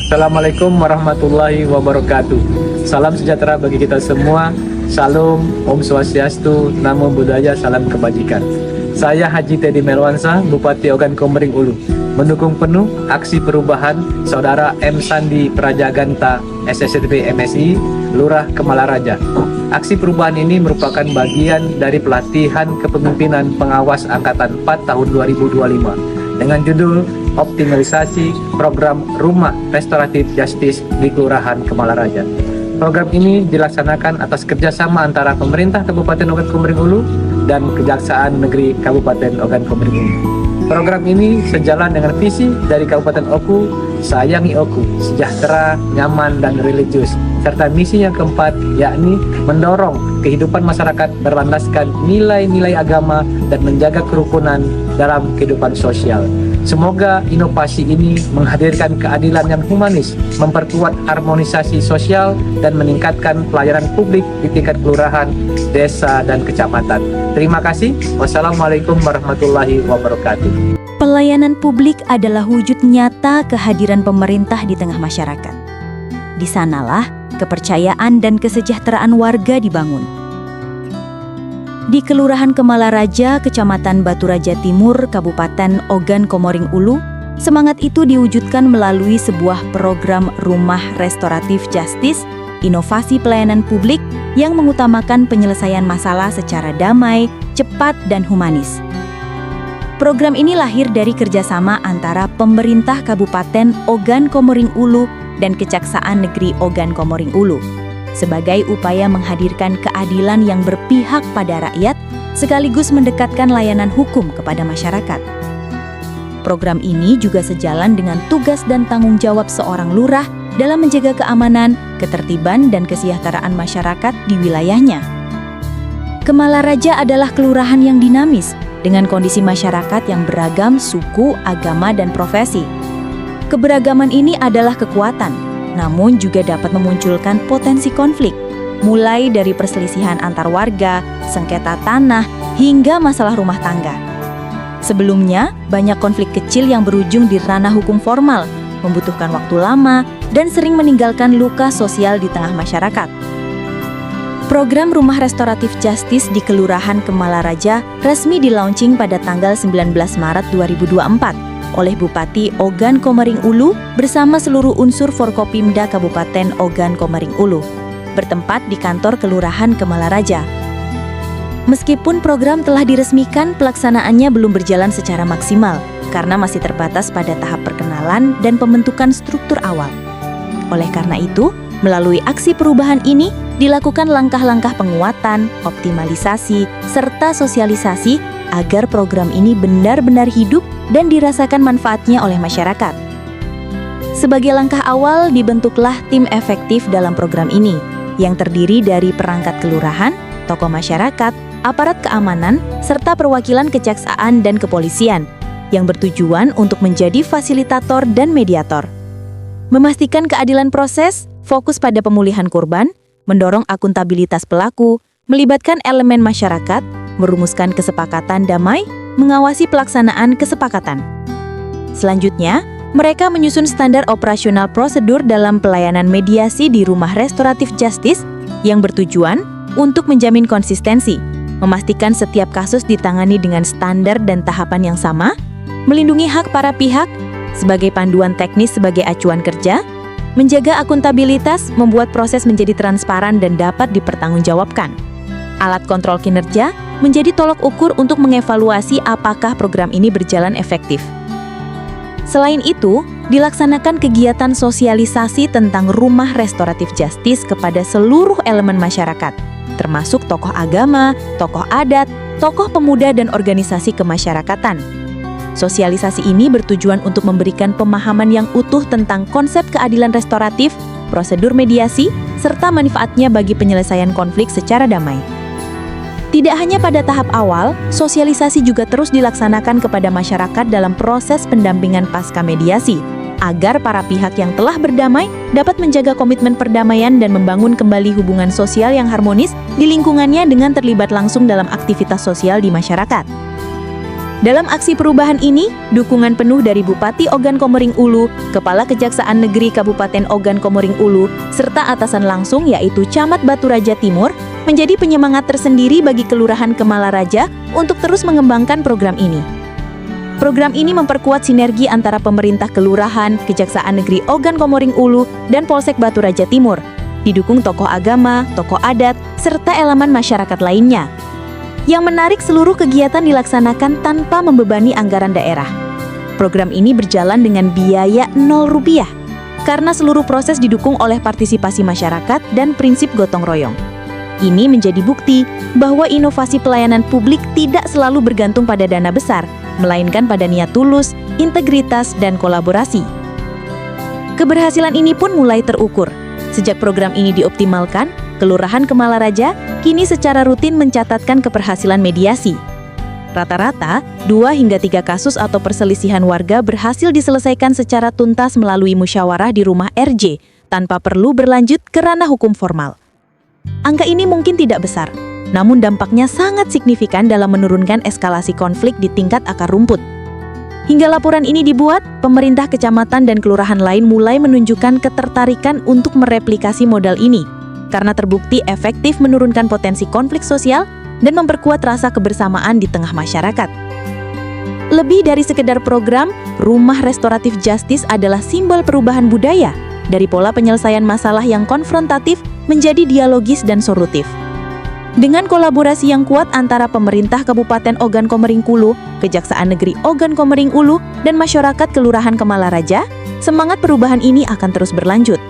Assalamualaikum warahmatullahi wabarakatuh. Salam sejahtera bagi kita semua. Salam, Om Swastiastu, Namo Buddhaya, salam kebajikan. Saya Haji Teddy Melwansa, Bupati Ogan Komering Ulu, mendukung penuh aksi perubahan Saudara M. Sandi Prajaganta, SSDP MSI, Lurah Kemalaraja. Aksi perubahan ini merupakan bagian dari pelatihan kepemimpinan pengawas Angkatan 4 tahun 2025 dengan judul Optimalisasi Program Rumah Restoratif Justice di Kelurahan Kemalaraja. Program ini dilaksanakan atas kerjasama antara pemerintah Kabupaten Ogan Komering Ulu dan Kejaksaan Negeri Kabupaten Ogan Komering Ulu. Program ini sejalan dengan visi dari Kabupaten Oku, Sayangi Oku, Sejahtera, Nyaman, dan Religius, serta misi yang keempat, yakni mendorong kehidupan masyarakat berlandaskan nilai-nilai agama dan menjaga kerukunan dalam kehidupan sosial. Semoga inovasi ini menghadirkan keadilan yang humanis, memperkuat harmonisasi sosial, dan meningkatkan pelayanan publik di tingkat kelurahan, desa, dan kecamatan. Terima kasih. Wassalamualaikum warahmatullahi wabarakatuh. Pelayanan publik adalah wujud nyata kehadiran pemerintah di tengah masyarakat. Di sanalah kepercayaan dan kesejahteraan warga dibangun. Di Kelurahan Kemalaraja, Kecamatan Batu Raja Timur, Kabupaten Ogan Komering Ulu, semangat itu diwujudkan melalui sebuah program Rumah Restoratif Justice, inovasi pelayanan publik yang mengutamakan penyelesaian masalah secara damai, cepat, dan humanis. Program ini lahir dari kerjasama antara pemerintah Kabupaten Ogan Komering Ulu dan Kejaksaan Negeri Ogan Komering Ulu, sebagai upaya menghadirkan keadilan yang berpihak pada rakyat, sekaligus mendekatkan layanan hukum kepada masyarakat. Program ini juga sejalan dengan tugas dan tanggung jawab seorang lurah dalam menjaga keamanan, ketertiban, dan kesejahteraan masyarakat di wilayahnya. Kemalaraja adalah kelurahan yang dinamis, dengan kondisi masyarakat yang beragam suku, agama, dan profesi. Keberagaman ini adalah kekuatan, namun juga dapat memunculkan potensi konflik, mulai dari perselisihan antar warga, sengketa tanah, hingga masalah rumah tangga. Sebelumnya, banyak konflik kecil yang berujung di ranah hukum formal, membutuhkan waktu lama, dan sering meninggalkan luka sosial di tengah masyarakat. Program Rumah Restoratif Justice di Kelurahan Kemalaraja resmi di-launching pada tanggal 19 Maret 2024 oleh Bupati Ogan Komering Ulu bersama seluruh unsur Forkopimda Kabupaten Ogan Komering Ulu, bertempat di kantor Kelurahan Kemalaraja. Meskipun program telah diresmikan, pelaksanaannya belum berjalan secara maksimal karena masih terbatas pada tahap perkenalan dan pembentukan struktur awal. Oleh karena itu, melalui aksi perubahan ini, dilakukan langkah-langkah penguatan, optimalisasi, serta sosialisasi agar program ini benar-benar hidup dan dirasakan manfaatnya oleh masyarakat. Sebagai langkah awal, dibentuklah tim efektif dalam program ini, yang terdiri dari perangkat kelurahan, tokoh masyarakat, aparat keamanan, serta perwakilan kejaksaan dan kepolisian, yang bertujuan untuk menjadi fasilitator dan mediator. Memastikan keadilan proses, fokus pada pemulihan korban, mendorong akuntabilitas pelaku, melibatkan elemen masyarakat, merumuskan kesepakatan damai, mengawasi pelaksanaan kesepakatan. Selanjutnya, mereka menyusun standar operasional prosedur dalam pelayanan mediasi di Rumah Restoratif Justice yang bertujuan untuk menjamin konsistensi, memastikan setiap kasus ditangani dengan standar dan tahapan yang sama, melindungi hak para pihak, sebagai panduan teknis sebagai acuan kerja, menjaga akuntabilitas, membuat proses menjadi transparan dan dapat dipertanggungjawabkan. Alat kontrol kinerja menjadi tolok ukur untuk mengevaluasi apakah program ini berjalan efektif. Selain itu, dilaksanakan kegiatan sosialisasi tentang Rumah Restoratif Justice kepada seluruh elemen masyarakat, termasuk tokoh agama, tokoh adat, tokoh pemuda, dan organisasi kemasyarakatan. Sosialisasi ini bertujuan untuk memberikan pemahaman yang utuh tentang konsep keadilan restoratif, prosedur mediasi, serta manfaatnya bagi penyelesaian konflik secara damai. Tidak hanya pada tahap awal, sosialisasi juga terus dilaksanakan kepada masyarakat dalam proses pendampingan pasca mediasi, agar para pihak yang telah berdamai dapat menjaga komitmen perdamaian dan membangun kembali hubungan sosial yang harmonis di lingkungannya dengan terlibat langsung dalam aktivitas sosial di masyarakat. Dalam aksi perubahan ini, dukungan penuh dari Bupati Ogan Komering Ulu, Kepala Kejaksaan Negeri Kabupaten Ogan Komering Ulu, serta atasan langsung yaitu Camat Batu Raja Timur, menjadi penyemangat tersendiri bagi Kelurahan Kemala Raja untuk terus mengembangkan program ini. Program ini memperkuat sinergi antara pemerintah kelurahan, Kejaksaan Negeri Ogan Komering Ulu, dan Polsek Batu Raja Timur, didukung tokoh agama, tokoh adat, serta elemen masyarakat lainnya. Yang menarik, seluruh kegiatan dilaksanakan tanpa membebani anggaran daerah. Program ini berjalan dengan biaya Rp0, karena seluruh proses didukung oleh partisipasi masyarakat dan prinsip gotong royong. Ini menjadi bukti bahwa inovasi pelayanan publik tidak selalu bergantung pada dana besar, melainkan pada niat tulus, integritas, dan kolaborasi. Keberhasilan ini pun mulai terukur. Sejak program ini dioptimalkan, Kelurahan Kemala Raja kini secara rutin mencatatkan keberhasilan mediasi. Rata-rata, 2 hingga 3 kasus atau perselisihan warga berhasil diselesaikan secara tuntas melalui musyawarah di rumah RJ, tanpa perlu berlanjut ke ranah hukum formal. Angka ini mungkin tidak besar, namun dampaknya sangat signifikan dalam menurunkan eskalasi konflik di tingkat akar rumput. Hingga laporan ini dibuat, pemerintah kecamatan dan kelurahan lain mulai menunjukkan ketertarikan untuk mereplikasi modal ini, karena terbukti efektif menurunkan potensi konflik sosial dan memperkuat rasa kebersamaan di tengah masyarakat. Lebih dari sekedar program, Rumah Restoratif Justice adalah simbol perubahan budaya, dari pola penyelesaian masalah yang konfrontatif menjadi dialogis dan solutif. Dengan kolaborasi yang kuat antara pemerintah Kabupaten Ogan Komering Ulu, Kejaksaan Negeri Ogan Komering Ulu, dan masyarakat Kelurahan Kemala Raja, semangat perubahan ini akan terus berlanjut.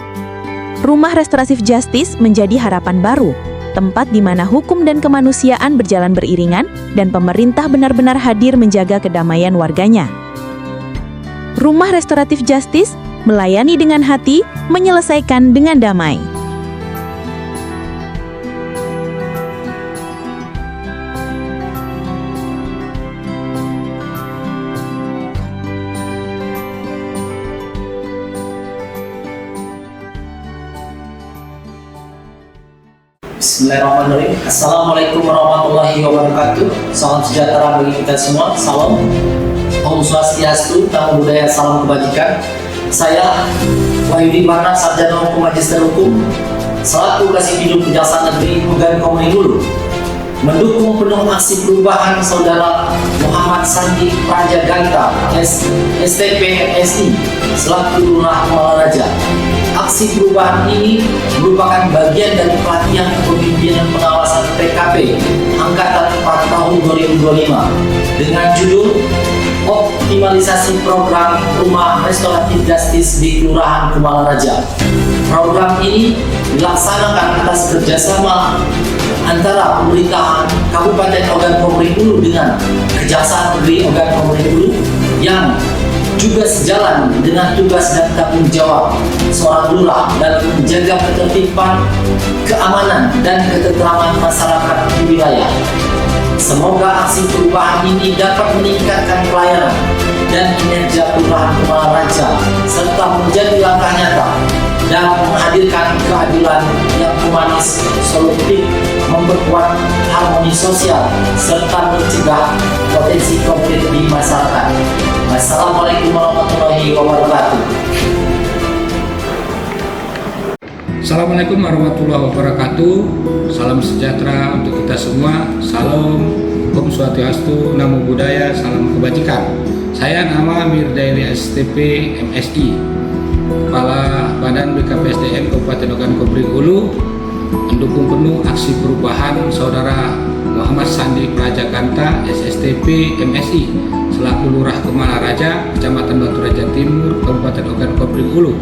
Rumah Restoratif Justice menjadi harapan baru, tempat di mana hukum dan kemanusiaan berjalan beriringan dan pemerintah benar-benar hadir menjaga kedamaian warganya. Rumah Restoratif Justice melayani dengan hati, menyelesaikan dengan damai. Bismillahirrahmanirrahim. Assalamualaikum warahmatullahi wabarakatuh. Salam sejahtera bagi kita semua. Salam. Om Swastiastu, Namo Buddhaya, salam kebajikan. Saya Wahyudi Mana, Sarjana Hukum Magister Hukum, selaku Kasih Hidup Kejaksaan Negeri Ogan Komering Ulu, mendukung penuh aksi perubahan Saudara Muhammad Sandi Praja Ganta, STP MSI, selaku Lurah Kemala Raja. Aksi perubahan ini merupakan bagian dari pelatihan kepemimpinan pengawasan PKP Angkatan 4 tahun 2025 dengan judul Optimalisasi Program Rumah Restoratif Justice di Kelurahan Kemala Raja. Program ini dilaksanakan atas kerjasama antara pemerintahan Kabupaten Ogan Komering Ulu dengan Kejaksaan Negeri Ogan Komering Ulu yang juga sejalan dengan tugas dan tanggung jawab seorang lurah dalam menjaga ketertiban, keamanan, dan ketentraman masyarakat di wilayah. Semoga aksi perubahan ini dapat meningkatkan pelayanan dan kinerja Kelurahan Kemala Raja serta menjadi langkah nyata dan menghadirkan keadilan yang humanis, solutif, memperkuat harmoni sosial serta mencegah potensi konflik di masyarakat. Wassalamualaikum warahmatullahi wabarakatuh. Assalamualaikum warahmatullahi wabarakatuh. Salam sejahtera untuk kita semua. Salam Om Swastiastu, Namo Buddhaya, salam kebajikan. Saya nama Mirdaili STP MSI, Kepala Badan BKPSDM Kabupaten Ogan Komering Ulu, mendukung penuh aksi perubahan Saudara Muhammad Sandi Praja Ganta, SSTP MSI, selaku Lurah Kemala Raja, Kecamatan Batu Raja Timur, Kabupaten Ogan Komering Ulu.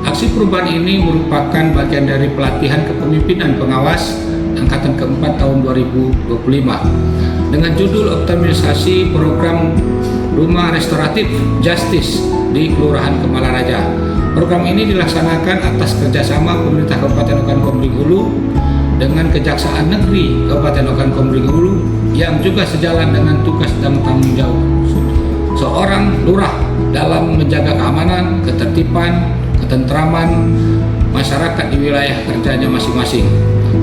Aksi perubahan ini merupakan bagian dari pelatihan kepemimpinan pengawas Angkatan keempat tahun 2025 dengan judul Optimalisasi Program Rumah Restoratif Justice di Kelurahan Kemala Raja. Program ini dilaksanakan atas kerjasama pemerintah Kabupaten Ogan Komering Ulu dengan Kejaksaan Negeri Kabupaten Ogan Komering Ulu yang juga sejalan dengan tugas dan tanggung jawab seorang lurah dalam menjaga keamanan, ketertiban, ketentraman masyarakat di wilayah kerjanya masing-masing.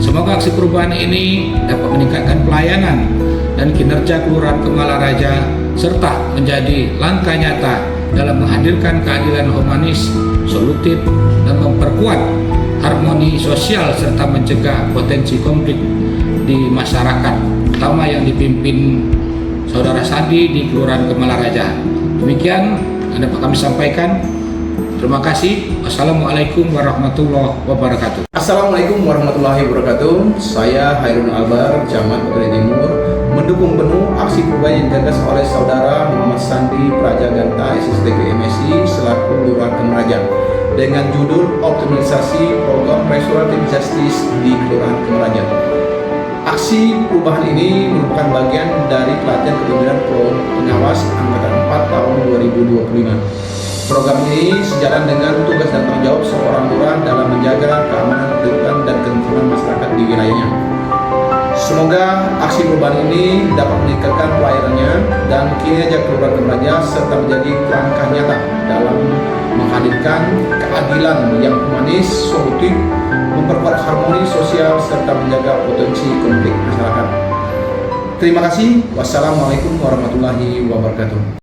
Semoga aksi perubahan ini dapat meningkatkan pelayanan dan kinerja Kelurahan Kemala Raja serta menjadi langkah nyata dalam menghadirkan keadilan humanis, solutif, dan memperkuat harmoni sosial serta mencegah potensi konflik di masyarakat, terutama yang dipimpin Saudara Sandi di Kelurahan Kemalaraja. Demikian yang dapat kami sampaikan. Terima kasih. Assalamualaikum warahmatullahi wabarakatuh. Assalamualaikum warahmatullahi wabarakatuh. Saya Hairun Albar, Camat Putri Timur, mendukung penuh aksi perubahan yang digagas oleh Saudara Muhammad Sandi Prajaganta SSTG MSI selaku Lurah Kemerajan dengan judul Optimalisasi Program Restoratif Justice di Kelurahan Kemerajan. Aksi perubahan ini merupakan bagian dari pelatihan kepemimpinan pengawas Angkatan 4 tahun 2025. Program ini sejalan dengan tugas dan tanggung jawab seorang lurah dalam menjaga keamanan, ketertiban, dan ketentraman masyarakat di wilayahnya. Semoga aksi perubahan ini dapat meningkatkan pelayanannya dan kinerja Kelurahan Kemeraja serta menjadi langkah nyata dalam menghadirkan keadilan yang humanis, solutif, memperkuat harmoni sosial serta menjaga potensi konflik masyarakat. Terima kasih. Wassalamualaikum warahmatullahi wabarakatuh.